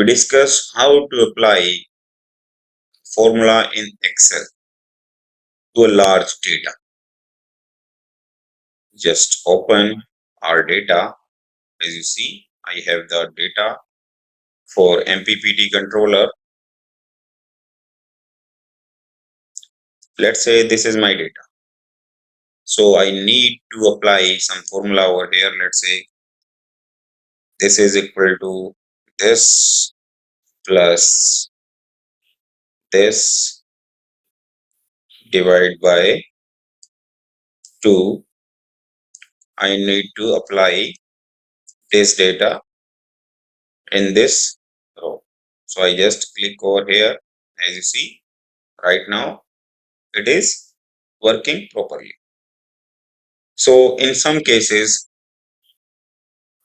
we discuss how to apply formula in Excel to a large data. Just open our data. As you see, I have the data for MPPT controller. Let's say this is my data. So I need to apply some formula over here. Let's say this is equal to this plus this divided by 2. I need to apply this data in this row. So I just click over here. As you see, right now it is working properly. So in some cases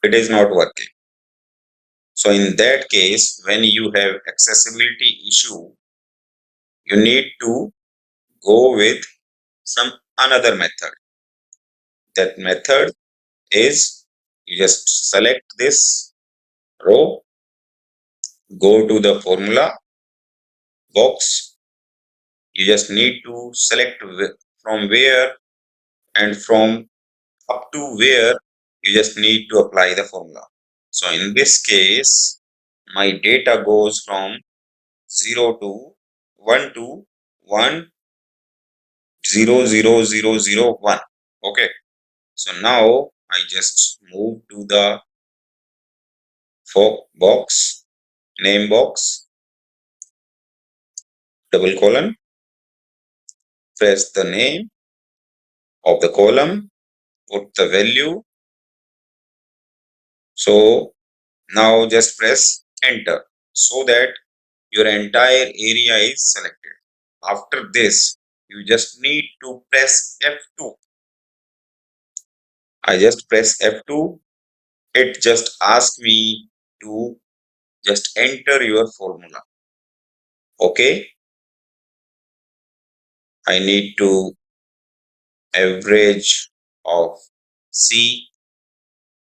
it is not working. So in that case, when you have accessibility issue, you need to go with some another method. That method is you just select this row, go to the formula box. You just need to select from where and from up to where you just need to apply the formula. So in this case, my data goes from 0 to 1 to 1 0 0 0 0 1. Okay, so now I just move to the box, name box, double colon, press the name of the column, put the value. So now just press enter so that your entire area is selected. After this, you just need to press F2. I just press F2. It just asks me to just enter your formula. Okay. I need to average of C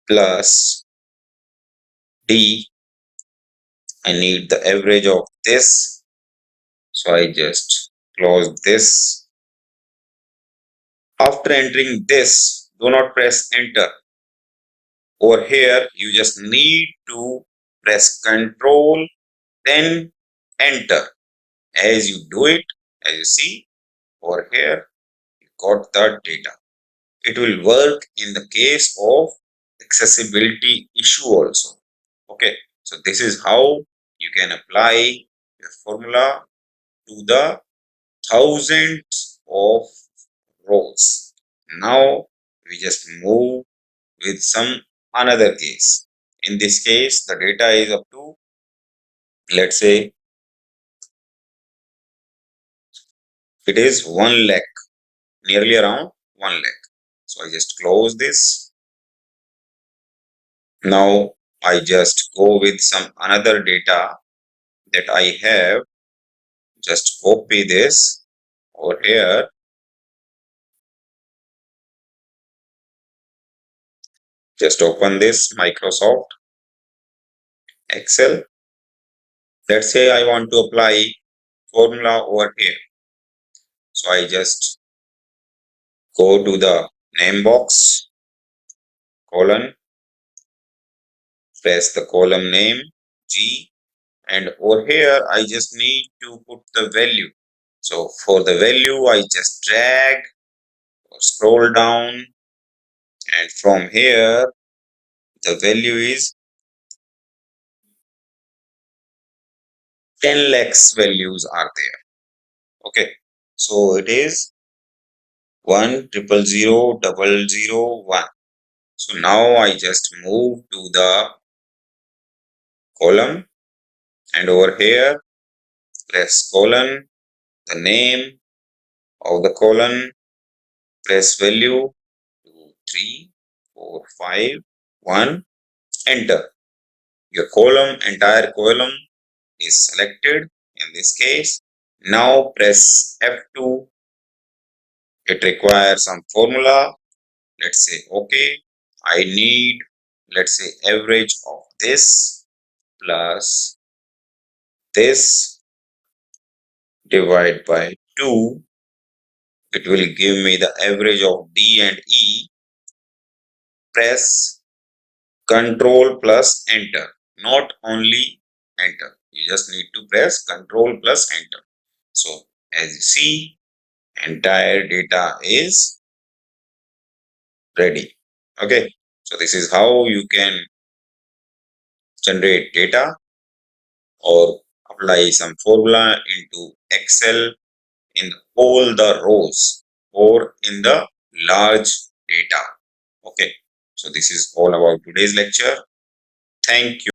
plus D. I need the average of this. So I just close this. After entering this, do not press enter. Over here, you just need to press Control, then enter. As you do it, as you see over here, you got the data. It will work in the case of accessibility issue also. Okay, so this is how you can apply your formula to the thousands of rows. Now we just move with some another case. In this case, the data is up to, let's say, it is 1 lakh, nearly around 1 lakh. So I just close this. Now I just go with some another data that I have. Just copy this over here. Just open this Microsoft Excel. Let's say I want to apply formula over here. So I just go to the name box, colon, press the column name G, and over here I just need to put the value. So for the value, I just drag or scroll down, and from here the value is 10 lakhs values are there. Okay, so it is 1000001. So now I just move to the column, and over here press colon, the name of the column, press value 2 3 4 5 1, enter. Your entire column is selected in this case. Now press F2. It requires some formula. Let's say okay, I need, let's say, average of this plus this divide by 2, it will give me the average of D and E. Press Control plus enter, not only enter. You just need to press Control plus enter. So as you see, entire data is ready. Okay, so this is how you can generate data or apply some formula into Excel in all the rows or in the large data. Okay, so this is all about today's lecture. Thank you.